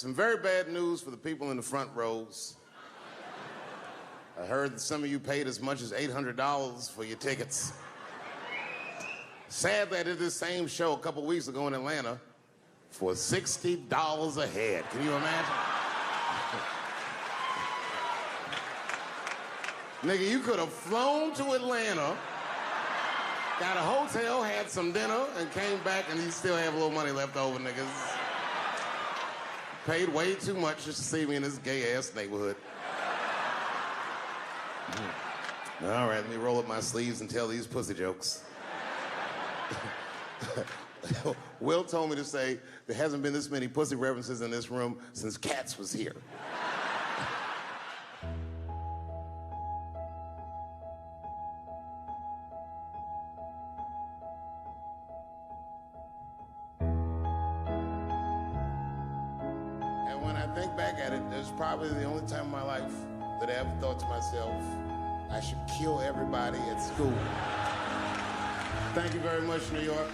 some very bad news for the people in the front rows. I heard that some of you paid as much as $800 for your tickets. Sadly, I did this same show a couple weeks ago in Atlanta for $60 a head. Can you imagine? Nigga, you could have flown to Atlanta, got a hotel, had some dinner, and came back, and you still have a little money left over, niggas. Paid way too much just to see me in this gay-ass neighborhood. All right, let me roll up my sleeves and tell these pussy jokes. Will told me to say there hasn't been this many pussy references in this room since Cats was here. And when I think back at it, it's probably the only time in my life that I ever thought to myself, I should kill everybody at school. Thank you very much, New York.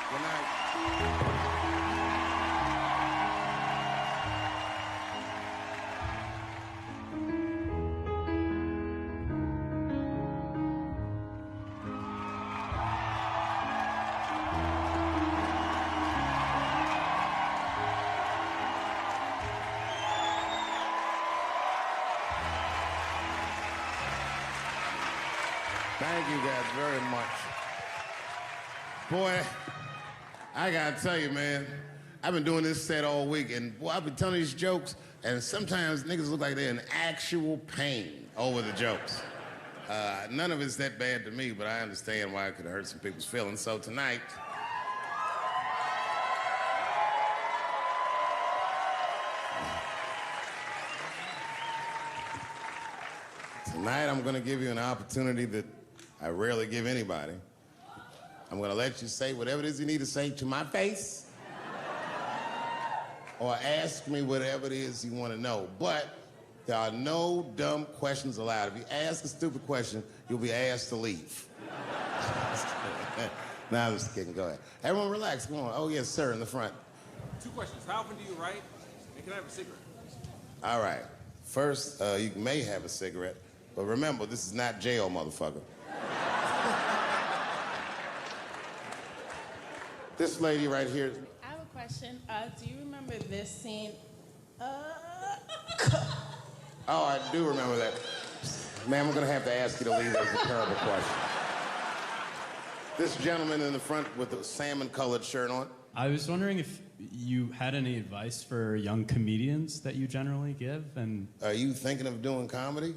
Good night. Thank you guys very much. Boy, I gotta tell you, man, I've been doing this set all week, and boy, I've been telling these jokes, and sometimes niggas look like they're in actual pain over the jokes. None of it's that bad to me, but I understand why it could hurt some people's feelings. So tonight, I'm gonna give you an opportunity that I rarely give anybody. I'm gonna let you say whatever it is you need to say to my face, or ask me whatever it is you want to know. But there are no dumb questions allowed. If you ask a stupid question, you'll be asked to leave. Nah, I'm just kidding. Go ahead. Everyone relax. Come on. Oh, yes, sir, in the front. 2 questions. How often do you write? And can I have a cigarette? All right. First, you may have a cigarette, but remember, this is not jail, motherfucker. This lady right here. I have a question. Do you remember this scene? Oh, I do remember that. Ma'am, I'm gonna have to ask you to leave. That's a terrible question. This gentleman in the front with the salmon-colored shirt on. I was wondering if you had any advice for young comedians that you generally give, and... Are you thinking of doing comedy?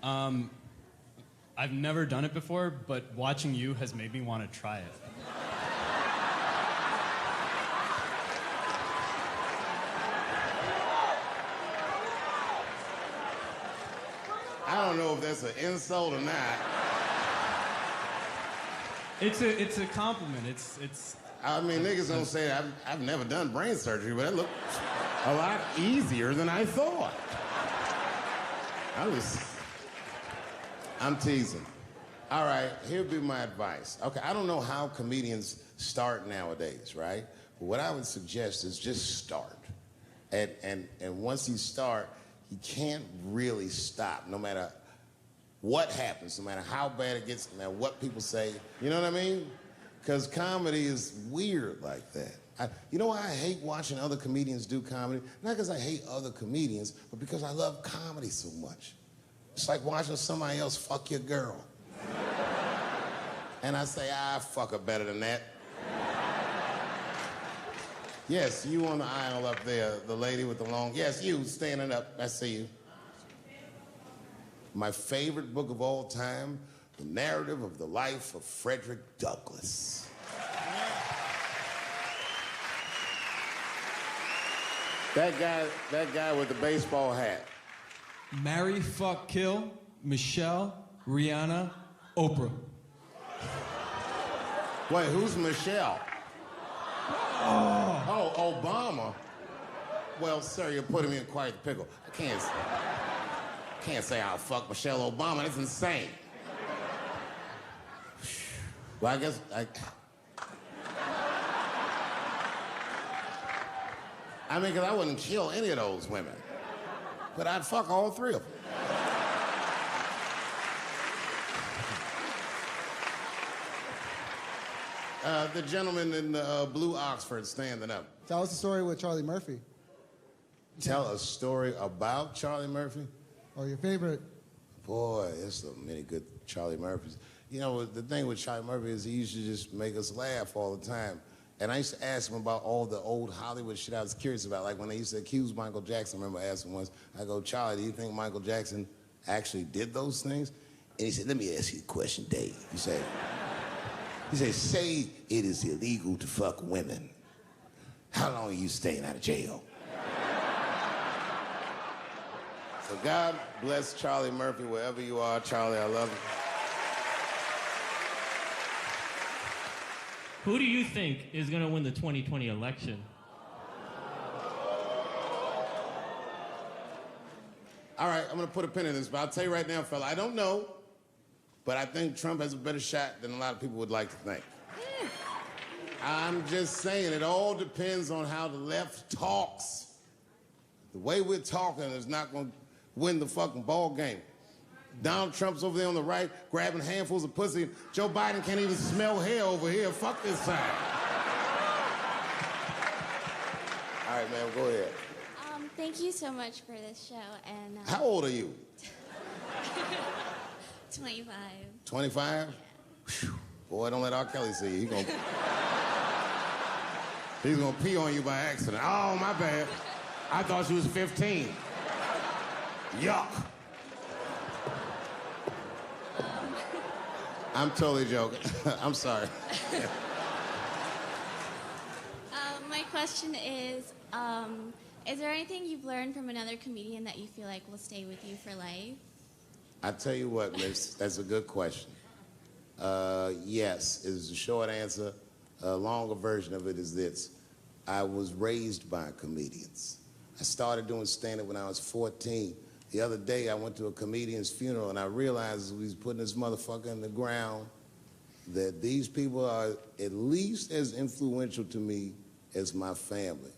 I've never done it before, but watching you has made me want to try it. I don't know if that's an insult or not. It's a compliment. It's. I mean, niggas don't say I've never done brain surgery, but it looked a lot easier than I thought. I'm teasing. All right, here'd be my advice. Okay, I don't know how comedians start nowadays, right? But what I would suggest is just start. And once you start, you can't really stop, no matter what happens, no matter how bad it gets, no matter what people say. You know what I mean? Because comedy is weird like that. You know why I hate watching other comedians do comedy? Not because I hate other comedians, but because I love comedy so much. It's like watching somebody else fuck your girl. And I say, fuck her better than that. Yes, you on the aisle up there, the lady with the long... Yes, you, standing up. I see you. My favorite book of all time, The Narrative of the Life of Frederick Douglass. That guy with the baseball hat. Marry, fuck, kill, Michelle, Rihanna, Oprah. Wait, who's Michelle? Oh, Obama. Well, sir, you're putting me in quite the pickle. I can't say I'll fuck Michelle Obama. That's insane. Well, I guess I mean, because I wouldn't kill any of those women. But I'd fuck all three of them. The gentleman in the blue Oxford standing up. Tell us the story with Charlie Murphy. Tell a story about Charlie Murphy? Or your favorite. Boy, there's so many good Charlie Murphys. You know, the thing with Charlie Murphy is he used to just make us laugh all the time. And I used to ask him about all the old Hollywood shit I was curious about. Like when they used to accuse Michael Jackson, I remember asking once, I go, Charlie, do you think Michael Jackson actually did those things? And he said, let me ask you a question, Dave. He said, say it is illegal to fuck women. How long are you staying out of jail? So God bless Charlie Murphy, wherever you are. Charlie, I love you. Who do you think is going to win the 2020 election? All right, I'm going to put a pin in this, but I'll tell you right now, fella, I don't know, but I think Trump has a better shot than a lot of people would like to think. I'm just saying, it all depends on how the left talks. The way we're talking is not going to win the fucking ball game. Donald Trump's over there on the right, grabbing handfuls of pussy. Joe Biden can't even smell hair over here. Fuck this side. All right, man, go ahead. Thank you so much for this show. And How old are you? 25. 25? Yeah. Boy, don't let R. Kelly see you. He's gonna pee on you by accident. Oh, my bad. I thought she was 15. Yuck. I'm totally joking. I'm sorry. My question is there anything you've learned from another comedian that you feel like will stay with you for life? I tell you what, miss, that's a good question. Yes, is the short answer. A longer version of it is this. I was raised by comedians. I started doing stand-up when I was 14. The other day, I went to a comedian's funeral, and I realized as we was putting this motherfucker in the ground that these people are at least as influential to me as my family.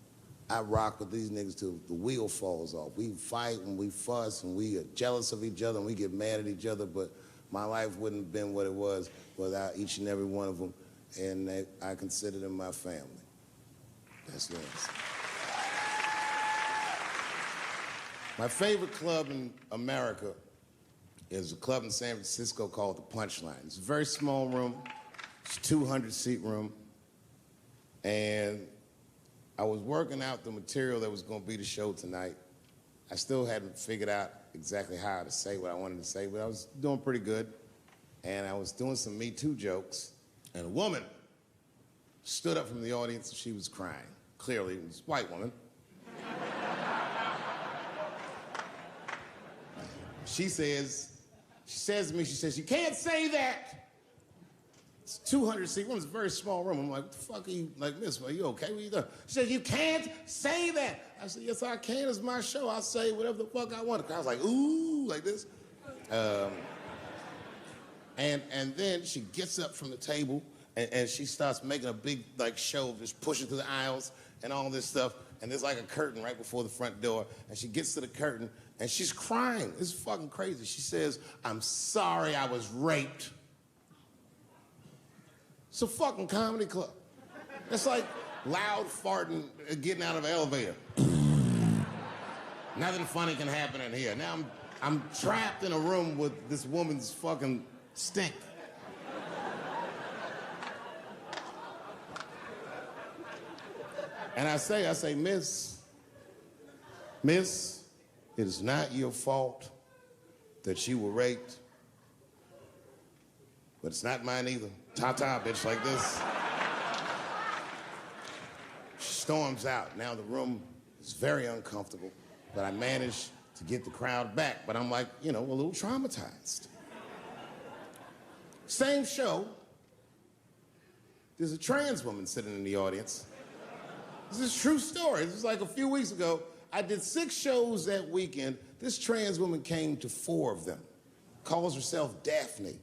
I rock with these niggas till the wheel falls off. We fight and we fuss and we are jealous of each other and we get mad at each other, but my life wouldn't have been what it was without each and every one of them, and I consider them my family. That's the answer. My favorite club in America is a club in San Francisco called the Punchline. It's a very small room. It's a 200-seat room. And I was working out the material that was going to be the show tonight. I still hadn't figured out exactly how to say what I wanted to say, but I was doing pretty good. And I was doing some Me Too jokes. And a woman stood up from the audience and she was crying. Clearly, it was a white woman. She says to me, you can't say that. It's a 200-seat room, it's a very small room. I'm like, what the fuck are you, like, miss, are you okay? What are you doing? She says, you can't say that. I said, yes, I can, it's my show. I'll say whatever the fuck I want. The crowd's like, ooh, like this. And then she gets up from the table and she starts making a big, like, show of just pushing through the aisles and all this stuff. And there's like a curtain right before the front door. And she gets to the curtain and she's crying. It's fucking crazy. She says, I'm sorry I was raped. It's a fucking comedy club. It's like loud farting getting out of an elevator. Nothing funny can happen in here. Now I'm trapped in a room with this woman's fucking stink. And I say, miss, it is not your fault that you were raped, but it's not mine either. Ta-ta, bitch, like this. She storms out. Now the room is very uncomfortable, but I managed to get the crowd back, but I'm like, you know, a little traumatized. Same show, there's a trans woman sitting in the audience. This is a true story. This was like a few weeks ago. I did 6 shows that weekend. This trans woman came to 4 of them. Calls herself Daphne.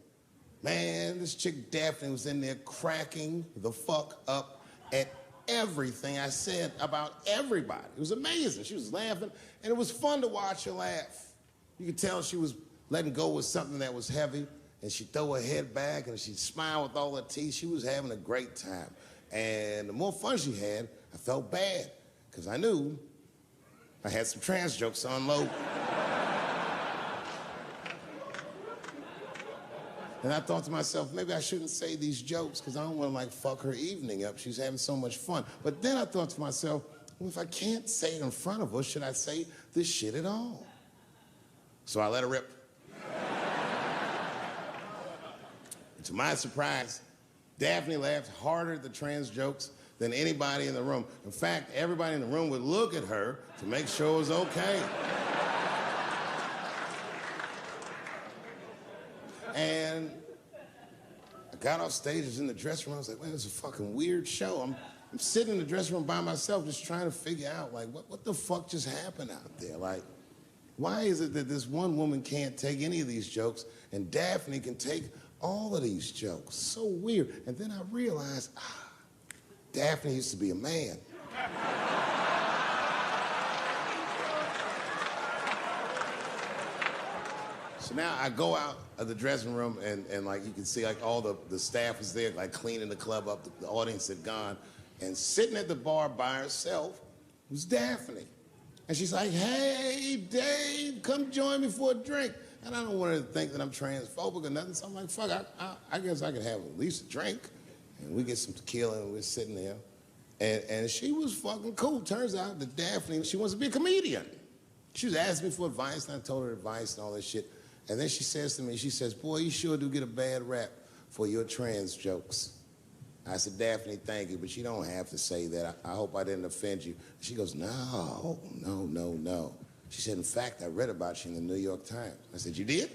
Man, this chick Daphne was in there cracking the fuck up at everything I said about everybody. It was amazing. She was laughing, and it was fun to watch her laugh. You could tell she was letting go with something that was heavy, and she'd throw her head back, and she'd smile with all her teeth. She was having a great time. And the more fun she had, I felt bad, because I knew I had some trans jokes to unload. And I thought to myself, maybe I shouldn't say these jokes because I don't want to, like, fuck her evening up. She's having so much fun. But then I thought to myself, well, if I can't say it in front of her, should I say this shit at all? So I let her rip. To my surprise, Daphne laughed harder at the trans jokes than anybody in the room. In fact, everybody in the room would look at her to make sure it was okay. And I got off stage, I was in the dressing room, I was like, man, this is a fucking weird show. I'm sitting in the dressing room by myself just trying to figure out, like, what the fuck just happened out there? Like, why is it that this one woman can't take any of these jokes and Daphne can take all of these jokes? So weird. And then I realized, Daphne used to be a man. So now I go out of the dressing room and like you can see like all the staff was there like cleaning the club up, the audience had gone, and sitting at the bar by herself was Daphne. And she's like, hey, Dave, come join me for a drink. And I don't want her to think that I'm transphobic or nothing, so I'm like, fuck, I guess I could have at least a drink. And we get some tequila and we're sitting there. And she was fucking cool. Turns out that Daphne, she wants to be a comedian. She was asking me for advice, and I told her advice and all that shit. And then she says to me, she says, boy, you sure do get a bad rap for your trans jokes. I said, Daphne, thank you, but you don't have to say that. I hope I didn't offend you. She goes, no. She said, in fact, I read about you in the New York Times. I said, you did?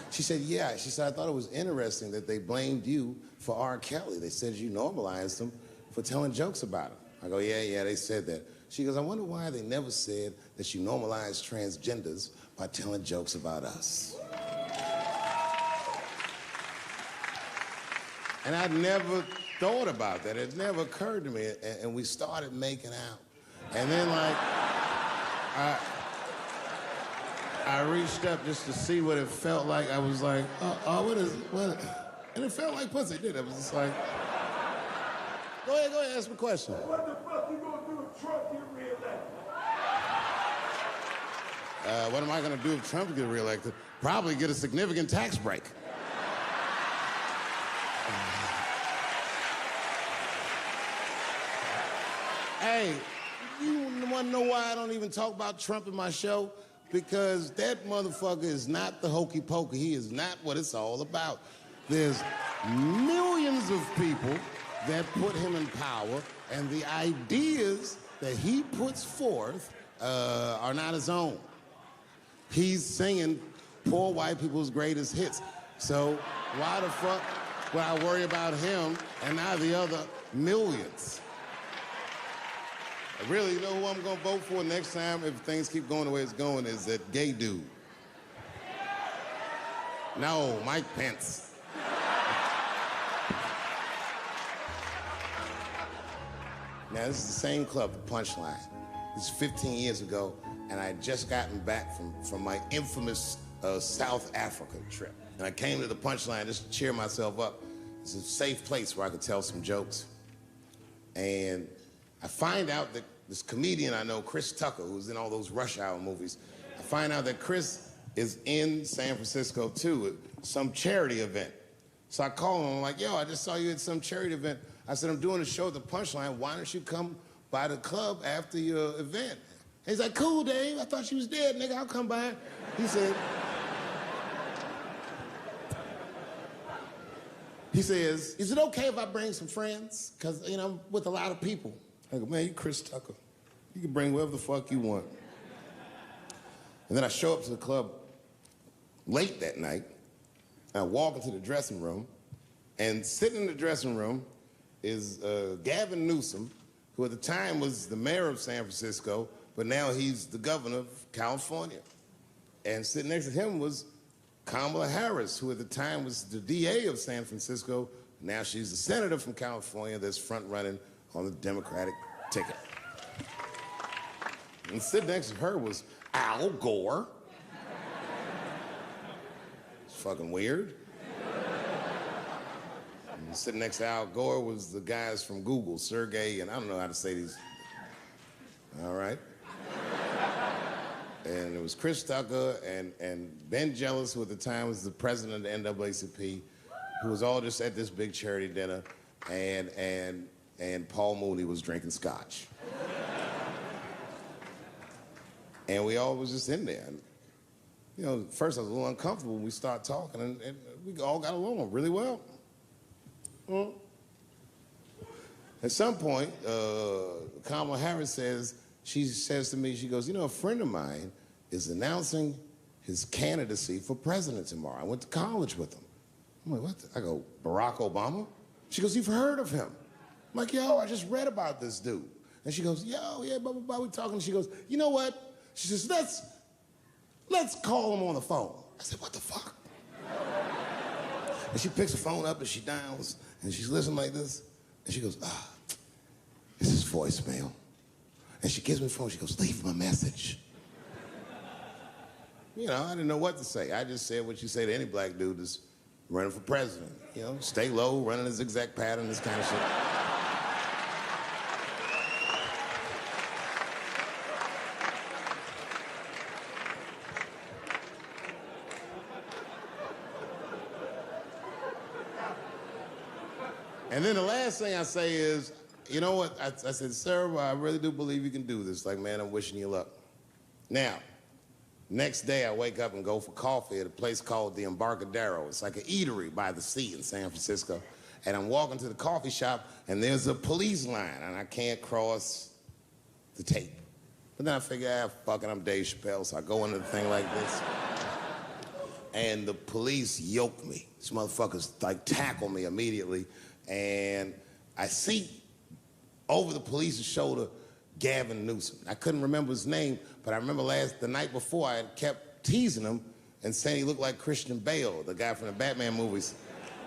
She said, yeah. She said, I thought it was interesting that they blamed you for R. Kelly. They said you normalized him for telling jokes about him. I go, yeah, they said that. She goes, I wonder why they never said that you normalized transgenders by telling jokes about us. And I'd never thought about that. It never occurred to me. And we started making out. And then, like, I reached up just to see what it felt like. I was like, what? And it felt like pussy, didn't it? It was just like, go ahead, ask me a question. What the fuck you gonna do if Trump get reelected? What am I gonna do if Trump gets reelected? Probably get a significant tax break. Hey, you wanna know why I don't even talk about Trump in my show? Because that motherfucker is not the hokey pokey. He is not what it's all about. There's millions of people that put him in power, and the ideas that he puts forth are not his own. He's singing poor white people's greatest hits. So why the fuck would I worry about him and not the other millions? Really, you know who I'm gonna vote for next time if things keep going the way it's going is that gay dude. No, Mike Pence. Now, this is the same club, the Punchline. This is 15 years ago, and I had just gotten back from my infamous South Africa trip. And I came to the Punchline just to cheer myself up. It's a safe place where I could tell some jokes. And I find out that this comedian I know, Chris Tucker, who's in all those Rush Hour movies, I find out that Chris is in San Francisco too at some charity event. So I call him, I'm like, yo, I just saw you at some charity event. I said, I'm doing a show at the Punchline. Why don't you come by the club after your event? And he's like, cool, Dave. I thought you was dead, nigga. I'll come by. He says, is it okay if I bring some friends? Because, you know, I'm with a lot of people. I go, man, you Chris Tucker. You can bring whoever the fuck you want. And then I show up to the club late that night. I walk into the dressing room, and sitting in the dressing room is Gavin Newsom, who at the time was the mayor of San Francisco, but now he's the governor of California. And sitting next to him was Kamala Harris, who at the time was the DA of San Francisco, Now she's the senator from California that's front running on the Democratic ticket. And sitting next to her was Al Gore. It's fucking weird. And sitting next to Al Gore was the guys from Google, Sergey, and I don't know how to say these. All right. And it was Chris Tucker and Ben Jealous, who at the time was the president of the NAACP, who was all just at this big charity dinner, and Paul Mooney was drinking scotch. And we all was just in there. And, you know, first I was a little uncomfortable when we started talking, and we all got along really well. At some point, Kamala Harris she says to me, she goes, you know, a friend of mine is announcing his candidacy for president tomorrow. I went to college with him. I'm like, what? I go, Barack Obama? She goes, you've heard of him? I'm like, yo, I just read about this dude. And she goes, yo, yeah, blah, blah, blah, we talking. She goes, you know what? She says, let's call him on the phone. I said, what the fuck? And she picks the phone up and she dials and she's listening like this. And she goes, this is voicemail. And she gives me the phone, she goes, leave him a message. You know, I didn't know what to say. I just said what you say to any black dude that's running for president. You know, stay low, running a zigzag pattern, this kind of shit. And then the last thing I say is, you know what? I said, sir, I really do believe you can do this. Like, man, I'm wishing you luck. Now, next day I wake up and go for coffee at a place called the Embarcadero. It's like an eatery by the sea in San Francisco. And I'm walking to the coffee shop and there's a police line and I can't cross the tape. But then I figure, fuck it, I'm Dave Chappelle, so I go into the thing like this. And the police yoke me. These motherfuckers like tackle me immediately. And I see over the police's shoulder Gavin Newsom. I couldn't remember his name, but I remember the night before I had kept teasing him and saying he looked like Christian Bale, the guy from the Batman movies.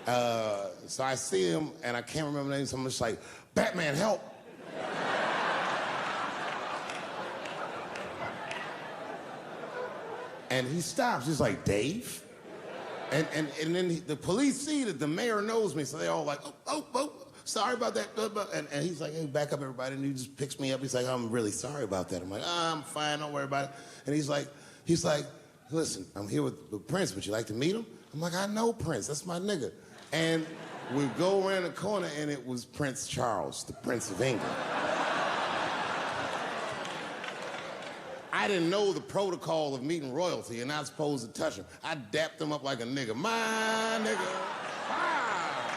So I see him and I can't remember the name, so I'm just like, Batman, help. And he stops, he's like, Dave? And then the police see that the mayor knows me, so they all like, oh, sorry about that. And he's like, hey, back up, everybody. And he just picks me up. He's like, I'm really sorry about that. I'm like, I'm fine, don't worry about it. And he's like, listen, I'm here with Prince. Would you like to meet him? I'm like, I know Prince. That's my nigga. And we go around the corner, and it was Prince Charles, the Prince of England. I didn't know the protocol of meeting royalty. You're not supposed to touch him. I dapped him up like a nigga. My nigga. Wow.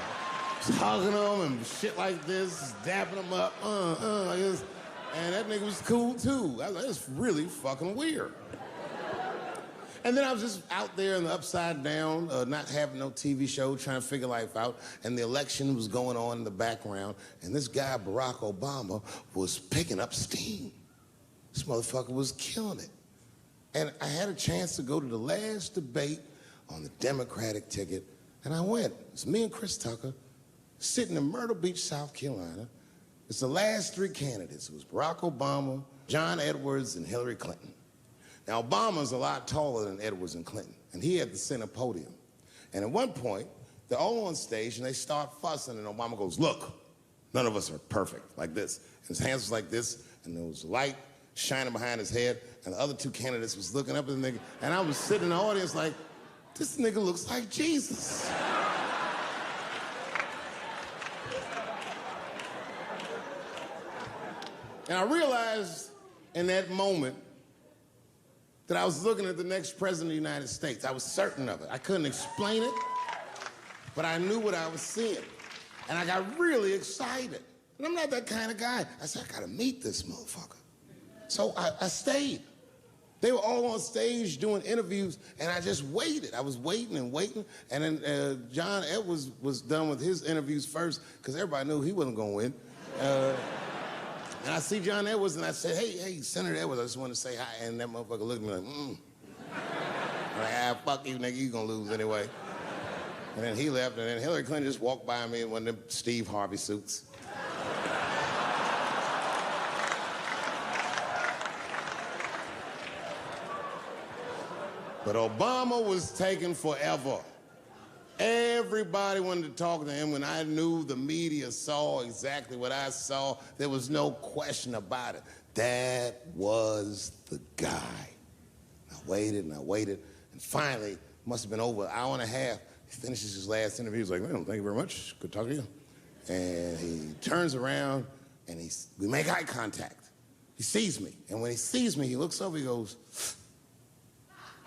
Just hugging him and shit like this, dapping him up, like this. And that nigga was cool too. I was like, that's really fucking weird. And then I was just out there in the upside down, not having no TV show, trying to figure life out. And the election was going on in the background. And this guy, Barack Obama, was picking up steam. This motherfucker was killing it. And I had a chance to go to the last debate on the Democratic ticket, and I went. It's me and Chris Tucker sitting in Myrtle Beach, South Carolina. It's the last three candidates. It was Barack Obama, John Edwards, and Hillary Clinton. Now, Obama's a lot taller than Edwards and Clinton, and he had the center podium. And at one point, they're all on stage, and they start fussing, and Obama goes, look, none of us are perfect, like this. And his hands was like this, and there was light shining behind his head, and the other two candidates was looking up at the nigga, and I was sitting in the audience like, this nigga looks like Jesus. And I realized in that moment that I was looking at the next president of the United States. I was certain of it. I couldn't explain it, but I knew what I was seeing. And I got really excited. And I'm not that kind of guy. I said, I gotta meet this motherfucker. So I stayed. They were all on stage doing interviews, and I just waited. I was waiting and waiting, and then John Edwards was done with his interviews first, because everybody knew he wasn't gonna win. And I see John Edwards, and I said, hey, Senator Edwards, I just want to say hi. And that motherfucker looked at me like, I'm like, fuck you, nigga, you gonna lose anyway. And then he left, and then Hillary Clinton just walked by me in one of them Steve Harvey suits. But Obama was taking forever. Everybody wanted to talk to him. When I knew the media saw exactly what I saw, there was no question about it. That was the guy. I waited and I waited, and finally, must have been over an hour and a half, he finishes his last interview. He's like, well, thank you very much. Good talking to you. And he turns around, and we make eye contact. He sees me, and when he sees me, he looks over, he goes,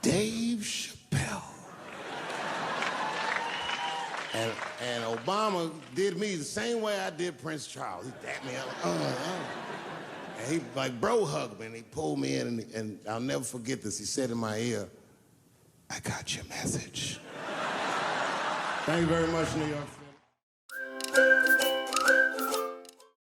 Dave Chappelle. And Obama did me the same way I did Prince Charles. He dapped me up, and he like bro hugged me, and he pulled me in, and I'll never forget this. He said in my ear, I got your message. Thank you very much, New York.